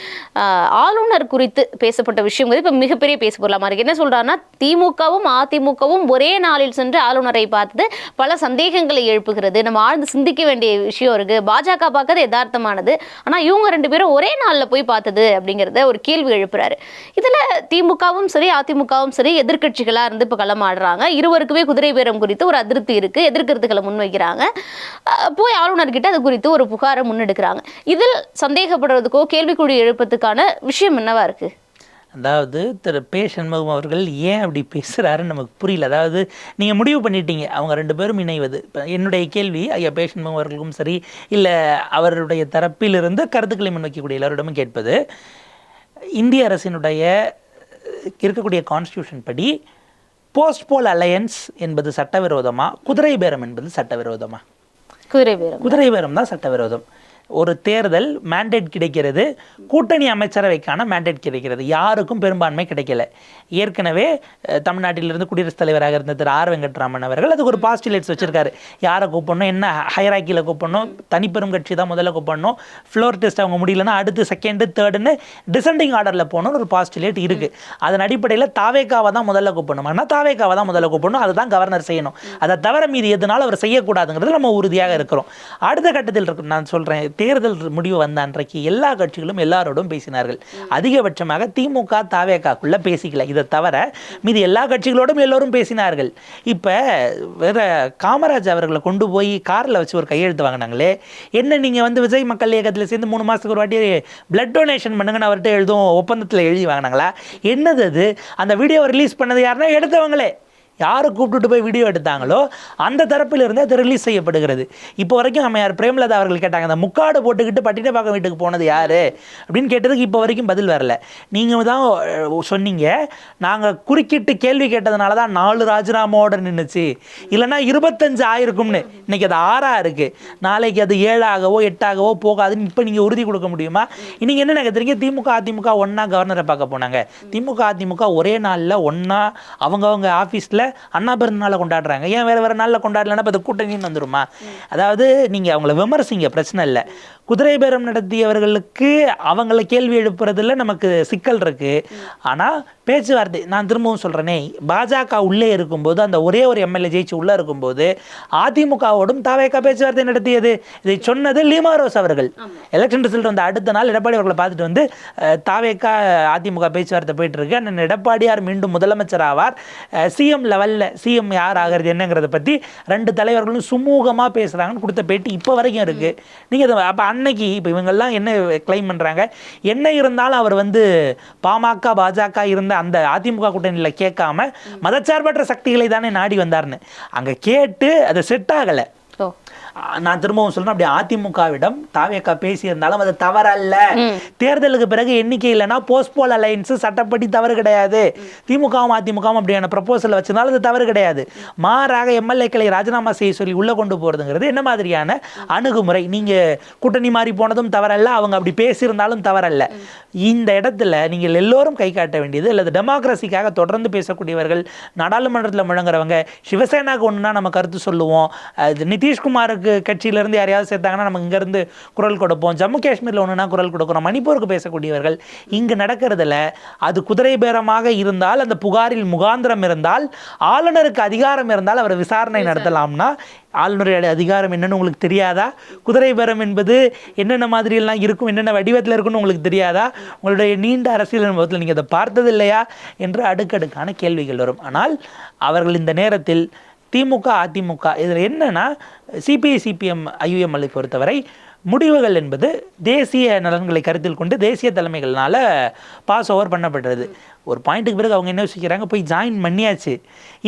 ஆளுநர் குறித்து பேசப்பட்ட விஷயம் இப்ப மிகப்பெரிய பேச பொருளாமா இருக்கு. என்ன சொல்றாருன்னா, திமுகவும் அதிமுகவும் ஒரே நாளில் சென்று ஆளுநரை பார்த்தது பல சந்தேகங்களை எழுப்புகிறது. நம்ம ஆழ்ந்து சிந்திக்க வேண்டிய விஷயம் இருக்கு. பாஜக பார்க்கறது யதார்த்தமானது, ஆனா இவங்க 2 பேரும் ஒரே நாள்ல போய் பார்த்தது அப்படிங்கிறத ஒரு கேள்வி எழுப்புறாரு. இதுல திமுகவும் சரி அதிமுகவும் சரி எதிர்கட்சிகளா இருந்து இப்ப களமாடுறாங்க. இருவருக்குமே குதிரை பேரம் குறித்து ஒரு அதிருப்தி இருக்கு, எதிர்கருத்துக்களை முன்வைக்கிறாங்க. போய் ஆளுநர்கிட்ட அது குறித்து ஒரு புகாரை முன்னெடுக்கிறாங்க. இதில் சந்தேகப்படுறதுக்கோ கேள்விக்குறி எழுப்பதுக்கான விஷயம் என்னவா இருக்கு? அதாவது திரு பே. சண்முகம் அவர்கள் ஏன் அப்படி பேசுகிறாருன்னு நமக்கு புரியல. அதாவது நீங்கள் முடிவு பண்ணிட்டீங்க அவங்க 2 பேரும் இணைவது. இப்போ என்னுடைய கேள்வி ஐயா பே. சண்முகம் அவர்களுக்கும் சரி, இல்லை அவருடைய தரப்பிலிருந்து கருத்துக்களை முன்வைக்கக்கூடிய எல்லாரிடமும் கேட்பது, இந்திய அரசினுடைய இருக்கக்கூடிய கான்ஸ்டியூஷன் படி போஸ்ட்போல் அலையன்ஸ் என்பது சட்டவிரோதமா, குதிரை பேரம் என்பது சட்டவிரோதமா? குதிரை பேரம் தான் சட்டவிரோதம். ஒரு தேர்தல் மேண்டேட் கிடைக்கிறது, கூட்டணி அமைச்சரவைக்கான மேண்டேட் கிடைக்கிறது, யாருக்கும் பெரும்பான்மை கிடைக்கல. ஏற்கனவே தமிழ்நாட்டிலிருந்து குடியரசுத் தலைவராக இருந்த திரு ஆர். வெங்கட்ராமன் அவர்கள் அதுக்கு ஒரு பாஸ்டுலேட்ஸ் வச்சிருக்காரு. யாரை கூப்பிடணும், என்ன ஹைராக்கியில் கூப்பிடணும், தனிப்பெரும் கட்சி தான் முதல்ல கூப்பிடணும், ஃப்ளோர் டெஸ்ட் அவங்க முடியலன்னா அடுத்து செகண்டு தேர்டுன்னு டிசெண்டிங் ஆர்டரில் போகணும்னு ஒரு பாஸ்டுலேட் இருக்குது. அதன் அடிப்படையில் தாவேக்காவை தான் முதல்ல கூப்பிடணும், ஆனால் தாவேக்காவை தான் முதல்ல கூப்பிடணும், அதுதான் கவர்னர் செய்யணும். அதை தவிர மீது எதுனாலும் அவர் செய்யக்கூடாதுங்கிறது நம்ம உறுதியாக இருக்கிறோம். அடுத்த கட்டத்தில் இருக்கு நான் சொல்கிறேன், தேர்தல் முடிவு வந்த அன்றைக்கு எல்லா கட்சிகளும் எல்லாரோடும் பேசினார்கள். அதிகபட்சமாக திமுக தாவேகாக்குள்ள பேசிக்கல. இதை தவிர மீது எல்லா கட்சிகளோடும் எல்லோரும் பேசினார்கள். இப்போ வேற காமராஜ் அவர்களை கொண்டு போய் காரில் வச்சு ஒரு கையெழுத்து வாங்கினாங்களே, என்ன நீங்கள் வந்து விஜய் மக்கள் இயக்கத்தில் சேர்ந்து 3 மாதத்துக்கு ஒரு வாட்டி பிளட் டொனேஷன் பண்ணுங்கன்னு அவர்கிட்ட எழுதும் ஒப்பந்தத்தில் எழுதி வாங்கினாங்களா? என்னது அது? அந்த வீடியோவை ரிலீஸ் பண்ணது யாருன்னா எடுத்தவங்களே. யாரை கூப்பிட்டுட்டு போய் வீடியோ எடுத்தாங்களோ அந்த தரப்பிலிருந்து அது ரிலீஸ் செய்யப்படுகிறது. இப்போ வரைக்கும் அம்மையார் பிரேமலதா அவர்கள் கேட்டாங்க, அந்த முக்காடு போட்டுக்கிட்டு பட்டினப்பாக்கம் வீட்டுக்கு போனது யாரு அப்படின்னு கேட்டதுக்கு இப்போ வரைக்கும் பதில் வரல. நீங்கள் தான் சொன்னீங்க, நாங்கள் குறுக்கிட்டு கேள்வி கேட்டதுனால தான் 4 ராஜினாமாவோட நின்றுச்சு, இல்லைன்னா 25 ஆயிருக்கும்னு. இன்னைக்கு அது 6 இருக்குது, நாளைக்கு அது 7ஆகவோ 8ஆகவோ போகாதுன்னு இப்போ நீங்கள் உறுதி கொடுக்க முடியுமா? இன்னைக்கு என்ன நினைக்கிறீங்க? திமுக அதிமுக ஒன்றா கவர்னரை பார்க்க போனாங்க. திமுக அதிமுக ஒரே நாளில் ஒன்றா அவங்கவுங்க ஆஃபீஸில் அண்ணா பிறந்த கொண்டாடுறாங்க. ஏன் வேற நாளில் கொண்டாடலன்னா இப்போ கூட்டணின்னு வந்துருமா? அதாவது நீங்கள் அவங்கள விமர்சிங்க, பிரச்சனை இல்லை. குதிரை பேரம் நடத்தியவர்களுக்கு அவங்கள கேள்வி எழுப்புறதுல நமக்கு சிக்கல் இருக்கு. ஆனால் பேச்சுவார்த்தை, நான் திரும்பவும் சொல்கிறேனே, பாஜக உள்ளே இருக்கும்போது அந்த ஒரே ஒரு எம்எல்ஏ ஜெயிச்சு உள்ளே இருக்கும்போது அதிமுகவோடும் தாவேகா பேச்சுவார்த்தை நடத்தியது. இதை சொன்னது லீமாரோஸ் அவர்கள். எலெக்ஷன் ரிசல்ட் வந்து அடுத்த நாள் எடப்பாடி அவர்களை பார்த்துட்டு வந்து தாவேகா அதிமுக பேச்சுவார்த்தை போயிட்டு இருக்கு, அண்ணன் எடப்பாடியார் மீண்டும் முதலமைச்சர் ஆவார், சிஎம் லெவலில் சிஎம் யார் ஆகிறது என்னங்கிறத பற்றி 2 தலைவர்களும் சுமூகமாக பேசுகிறாங்கன்னு கொடுத்த பேட்டி இப்போ வரைக்கும் இருக்குது. நீங்கள் அப்போ அன்னைக்கு இப்போ இவங்கெல்லாம் என்ன கிளைம் பண்ணுறாங்க? என்ன இருந்தாலும் அவர் வந்து பாமக பாஜக இருந்த அந்த அதிமுக கூட்டணியில் கேட்காம மதச்சார்பற்ற சக்திகளை தானே நாடி வந்தார்னு அங்கே கேட்டு அது செட் ஆகலை. நான் திரும்பவும் சொல்றேன், அப்படி அதிமுகவிடம் தாவேகா பேசியிருந்தாலும் அது தவறல்ல. தேர்தலுக்கு பிறகு எண்ணிக்கை இல்லைன்னா போஸ்ட்போல் அலைன்ஸ் சட்டப்படி தவறு கிடையாது. திமுகவும் அதிமுகவும் அப்படியான ப்ரப்போசல் வச்சிருந்தாலும் அது தவறு கிடையாது. மாறாக எம்எல்ஏக்களை ராஜினாமா செய்ய சொல்லி உள்ள கொண்டு போறதுங்கிறது என்ன மாதிரியான அணுகுமுறை? நீங்க கூட்டணி மாறி போனதும் தவறல்ல, அவங்க அப்படி பேசியிருந்தாலும் தவறல்ல. இந்த இடத்துல நீங்கள் எல்லோரும் கை காட்ட வேண்டியது, அல்லது டெமோக்ரஸிக்காக தொடர்ந்து பேசக்கூடியவர்கள், நாடாளுமன்றத்தில் முழங்குறவங்க, சிவசேனாக்கு ஒன்றுனா நம்ம கருத்து சொல்லுவோம், நிதிஷ்குமாருக்கு கட்சியிலிருந்து யாரையாவது சேர்த்தாங்கன்னா நம்ம இங்கேருந்து குரல் கொடுப்போம், ஜம்மு காஷ்மீரில் ஒன்றுனா குரல் கொடுக்குறோம், மணிப்பூருக்கு பேசக்கூடியவர்கள். இங்கு நடக்கிறதுல அது குதிரை பேரமாக இருந்தால், அந்த புகாரில் முகாந்திரம் இருந்தால், ஆளுநருக்கு அதிகாரம் இருந்தால் அவர் விசாரணை நடத்தலாம்னா, ஆளுநருடைய அதிகாரம் என்னன்னு உங்களுக்கு தெரியாதா? குதிரை பேரம் என்பது என்னென்ன மாதிரியெல்லாம் இருக்கும், என்னென்ன வடிவத்தில் இருக்குன்னு உங்களுக்கு தெரியாதா? உங்களுடைய நீண்ட அரசியல் அனுபவத்தில் நீங்கள் அதை பார்த்தது இல்லையா என்று அடுக்கடுக்கான கேள்விகள் வரும். ஆனால் அவர்கள் இந்த நேரத்தில் திமுக அதிமுக இதில் என்னன்னா, சிபிஐ சிபிஎம் ஐயுஎம்எல்லை பொறுத்தவரை முடிவுகள் என்பது தேசிய நலன்களை கருத்தில் கொண்டு தேசிய தலைமைகள்னால பாஸ் ஓவர் பண்ணப்படுறது. ஒரு பாயிண்ட்டுக்கு பிறகு அவங்க என்ன யோசிக்கிறாங்க, போய் ஜாயின் பண்ணியாச்சு,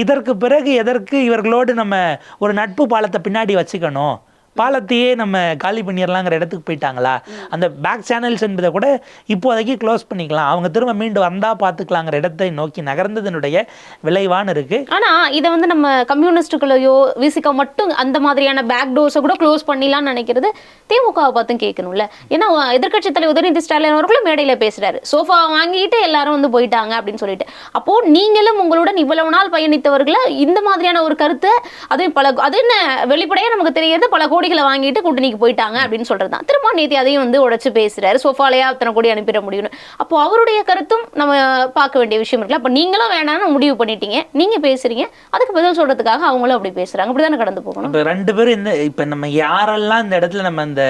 இதற்கு பிறகு எதற்கு இவர்களோடு நம்ம ஒரு நட்பு பாலத்தை பின்னாடி வச்சுக்கணும், பாலத்தையே நம்ம காலி பண்ணிடலாங்கிற இடத்துக்கு போயிட்டாங்களா? அந்த பேக் சேனல்ஸ் என்பதை கூட இப்போதைக்கு க்ளோஸ் பண்ணிக்கலாம், அவங்க திரும்ப மீண்டும் வந்தால் பார்த்துக்கலாங்கிற இடத்தை நோக்கி நகர்ந்ததனுடைய விளைவான இருக்கு. ஆனால் இதை வந்து நம்ம கம்யூனிஸ்டுகளையோ விசிக மட்டும் அந்த மாதிரியான பேக் டோர்ஸை கூட க்ளோஸ் பண்ணிடலாம்னு நினைக்கிறது திமுகவை பார்த்தும் கேட்கணும்ல. ஏன்னா எதிர்க்கட்சி தலைவர் உதயநிதி ஸ்டாலின் அவர்களும் மேடையில் பேசுறாரு, சோஃபா வாங்கிட்டு எல்லாரும் வந்து போயிட்டாங்க அப்படின்னு சொல்லிட்டு. அப்போ நீங்களும் உங்களுடன் இவ்வளவு நாள் பயணித்தவர்களை இந்த மாதிரியான ஒரு கருத்தை, அதுவும் அது என்ன வெளிப்படையாக நமக்கு தெரிகிறது, பல கோடிகளை வாங்கிட்டு கூட்டணிக்கு போயிட்டாங்க அப்படின்னு சொல்றது தான். திரும்ப நேத்தி அதையும் வந்து உடைச்சு பேசுறாரு, சோஃபாலையா அத்தனை கோடி அனுப்பிட முடியும்னு. அப்போ அவருடைய கருத்தும் நம்ம பார்க்க வேண்டிய விஷயம் இருக்குல்ல. அப்போ நீங்களும் வேணாம்னு முடிவு பண்ணிட்டீங்க, நீங்க பேசுறீங்க, அதுக்கு பதில் சொல்றதுக்காக அவங்களும் அப்படி பேசுறாங்க, அப்படிதானே கடந்து போகணும். இப்போ 2 பேரும் இந்த இப்போ நம்ம யாரெல்லாம் இந்த இடத்துல நம்ம அந்த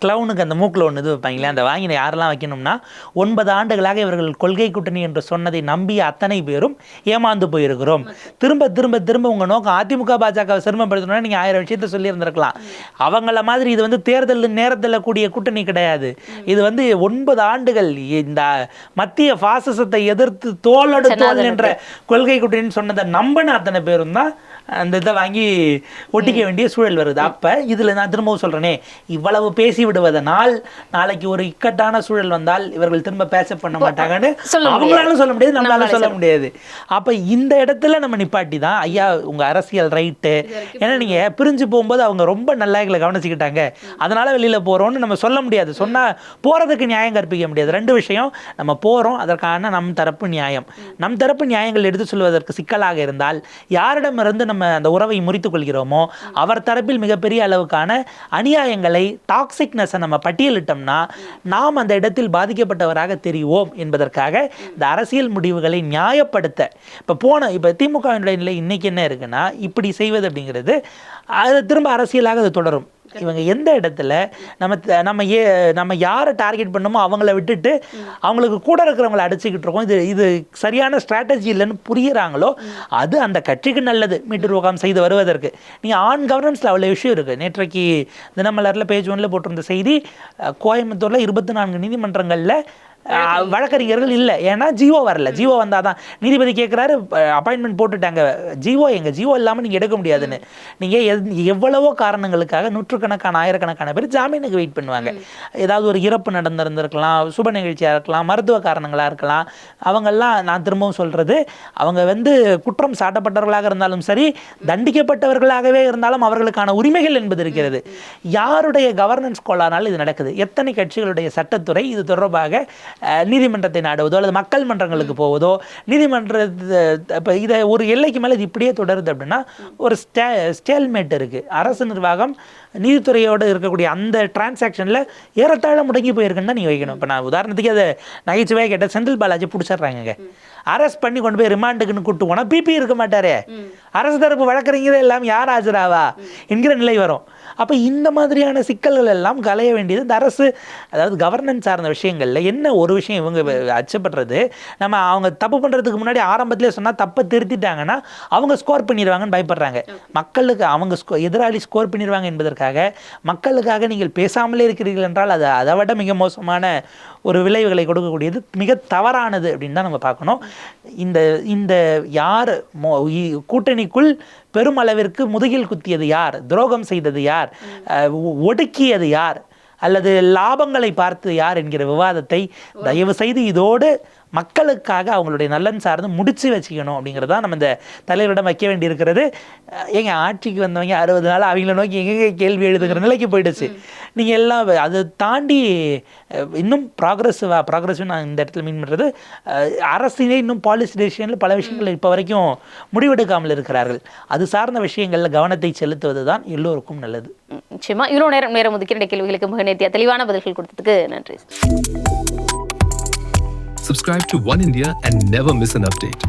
கிளவுனுக்கு அந்த மூக்கில் ஒன்று இது வைப்பாங்களே, அந்த வாங்கின யாரெல்லாம் வைக்கணும்னா, 9 ஆண்டுகளாக இவர்கள் கொள்கை கூட்டணி என்று சொன்னதை நம்பிய அத்தனை பேரும் ஏமாந்து போயிருக்கிறோம். திரும்ப திரும்ப திரும்ப உங்கள் நோக்கம் அதிமுக பாஜகவை சிரமப்படுத்தணும்னா நீங்கள் 1000 விஷயத்த சொல்லியிருந்திருக்கலாம். அவங்கள மாதிரி இது வந்து தேர்தல் நேரத்தில் கூடிய கூட்டணி கிடையாது. இது வந்து 9 ஆண்டுகள் இந்த மத்திய பாசிசத்தை எதிர்த்து தோளோடு தோல் என்ற கொள்கை கூட்டணின்னு சொன்னதை நம்பின அத்தனை பேரும் தான் அந்த இதை வாங்கி ஒட்டிக்க வேண்டிய சூழல் வருது. அப்போ இதில் நான் திரும்பவும் சொல்கிறேனே, இவ்வளவு பேசி விடுவதனால் நாளைக்கு ஒரு இக்கட்டான சூழல் வந்தால் இவர்கள் திரும்ப பேச பண்ண மாட்டாங்கன்னு அவங்களாலும் சொல்ல முடியாது, நம்மளால சொல்ல முடியாது. அப்போ இந்த இடத்துல நம்ம நிப்பாட்டி தான் ஐயா உங்கள் அரசியல் ரைட்டு, ஏன்னா நீங்கள் பிரிஞ்சு போகும்போது அவங்க ரொம்ப நல்லா எங்களை கவனிச்சுக்கிட்டாங்க, அதனால வெளியில் போகிறோன்னு நம்ம சொல்ல முடியாது. சொன்னால் போகிறதுக்கு நியாயம் கற்பிக்க முடியாது. 2 விஷயம், நம்ம போகிறோம், அதற்கான நம் தரப்பு நியாயம், நம் தரப்பு நியாயங்கள் எடுத்து சொல்வதற்கு சிக்கலாக இருந்தால் யாரிடமிருந்து நம்ம அந்த உறவை முறித்துக் கொள்கிறோமோ அவர் தரப்பில் மிகப்பெரிய அளவுக்கான அநியாயங்களை, டாக்ஸிக்னஸை நம்ம பட்டியலிட்டோம்னா நாம் அந்த இடத்தில் பாதிக்கப்பட்டவராக தெரிவோம் என்பதற்காக இந்த அரசியல் முடிவுகளை நியாயப்படுத்த இப்போ திமுகவினுடைய நிலை இன்னைக்கு என்ன இருக்குன்னா, இப்படி செய்வது அப்படிங்கிறது அது திரும்ப அரசியலாக அது தொடரும். இவங்க எந்த இடத்துல நம்ம யாரை டார்கெட் பண்ணமோ அவங்கள விட்டுட்டு அவங்களுக்கு கூட இருக்கிறவங்களை அடிச்சுக்கிட்டு இருக்கோம், இது சரியான ஸ்ட்ராட்டஜி இல்லைன்னு புரியுறாங்களோ அது அந்த கட்சிக்கு நல்லது. மீட்டுருவகம் செய்து வருவதற்கு நீங்கள் ஆன் கவர்னன்ஸில் அவ்வளோ விஷயம் இருக்குது. நேற்றைக்கு தினமலரில் பேஜ் 1 போட்டிருந்த செய்தி, கோயம்புத்தூரில் 24 நீதிமன்றங்களில் வழக்கறிஞர்கள் இல்லை. ஏன்னா ஜிஓ வரல. ஜிஓ வந்தால் தான் நீதிபதி கேட்குறாரு, அப்பாயின்மெண்ட் போட்டுட்டாங்க, ஜிஓ ஜிஓ இல்லாமல் நீங்கள் எடுக்க முடியாதுன்னு. நீங்கள் எவ்வளவோ காரணங்களுக்காக நூற்றுக்கணக்கான ஆயிரக்கணக்கான பேர் ஜாமீனுக்கு வெயிட் பண்ணுவாங்க. ஏதாவது ஒரு இறப்பு நடந்திருந்திருக்கலாம், சுப நிகழ்ச்சியாக இருக்கலாம், மருத்துவ காரணங்களாக இருக்கலாம். அவங்கெல்லாம் நான் திரும்பவும் சொல்கிறது, அவங்க குற்றம் சாட்டப்பட்டவர்களாக இருந்தாலும் சரி, தண்டிக்கப்பட்டவர்களாகவே இருந்தாலும் அவர்களுக்கான உரிமைகள் என்பது இருக்கிறது. யாருடைய கவர்னன்ஸ் கோளாறால் இது நடக்குது? எத்தனை கட்சிகளுடைய சட்டத்துறை இது தொடர்பாக நீதிமன்றத்தை நாடுவதோ அல்லது மக்கள் மன்றங்களுக்கு போவதோ, இப்போ இதை ஒரு எல்லைக்கு மேலே இது இப்படியே தொடருது அப்படின்னா ஒரு ஸ்டேல்மேட் இருக்குது. அரசு நிர்வாகம் நீதித்துறையோடு இருக்கக்கூடிய அந்த டிரான்சாக்ஷனில் ஏறத்தாழ முடங்கி போயிருக்குன்னு தான் நீங்கள் வைக்கணும். இப்போ நான் உதாரணத்துக்கு அதை நகைச்சுவையாக கேட்டால், செந்தில் பாலாஜி பிடிச்சிட்றாங்க, அரெஸ்ட் பண்ணி கொண்டு போய் ரிமாண்டுக்குன்னு கூட்டு போனால் பிபி இருக்க மாட்டாரே, அரசு தரப்பு வழக்கறிஞரே எல்லாம் யார் ஆஜராவா என்கிற நிலை வரும். அப்போ இந்த மாதிரியான சிக்கல்கள் எல்லாம் களைய வேண்டியது இந்த அரசு. அதாவது கவர்னன்ஸ் சார்ந்த விஷயங்களில் என்ன ஒரு விஷயம் இவங்க அச்சப்படுறது, அவங்க தப்பு பண்ணுறதுக்கு முன்னாடி ஆரம்பத்திலே சொன்னால் தப்பை திருத்திட்டாங்கன்னா அவங்க ஸ்கோர் பண்ணிடுவாங்கன்னு பயப்படுறாங்க. மக்களுக்கு அவங்க எதிராளி ஸ்கோர் பண்ணிடுவாங்க என்பதற்காக மக்களுக்காக நீங்கள் பேசாமலே இருக்கிறீர்கள் என்றால் அது அதை விட மிக மோசமான ஒரு விளைவுகளை கொடுக்கக்கூடியது, மிக தவறானது அப்படின்னு தான் நம்ம பார்க்கணும். இந்த யார் கூட்டணிக்குள் பெருமளவிற்கு முதுகில் குத்தியது யார், துரோகம் செய்தது யார், ஒடுக்கியது யார், அல்லது லாபங்களை பார்த்து யார் என்கிற விவாதத்தை தயவு செய்து இதோடு மக்களுக்காக அவங்களுடைய நலன் சார்ந்து முடிச்சு வச்சுக்கணும் அப்படிங்கிறது தான் நம்ம இந்த தலைவரிடம் வைக்க வேண்டி இருக்கிறது. ஆட்சிக்கு வந்தவங்க 60 நாள் அவங்கள நோக்கி எங்கே கேள்வி எழுதுகிற நிலைக்கு போயிடுச்சு. நீங்கள் எல்லாம் அதை தாண்டி இன்னும் ப்ராக்ரெசிவ் நான் இந்த இடத்துல மீன் பண்ணுறது, அரசினை இன்னும் பாலிசி டெசிஷனில் பல விஷயங்கள் இப்போ வரைக்கும் முடிவெடுக்காமல் இருக்கிறார்கள். அது சார்ந்த விஷயங்களில் கவனத்தை செலுத்துவது தான் எல்லோருக்கும் நல்லது. நிச்சயமா இவ்வளோ நேரம் ஒதுக்கிற கேள்விகளுக்கு மிக நேர்த்தியாக தெளிவான பதில்கள் கொடுத்ததுக்கு நன்றி. Subscribe to One India and never miss an update.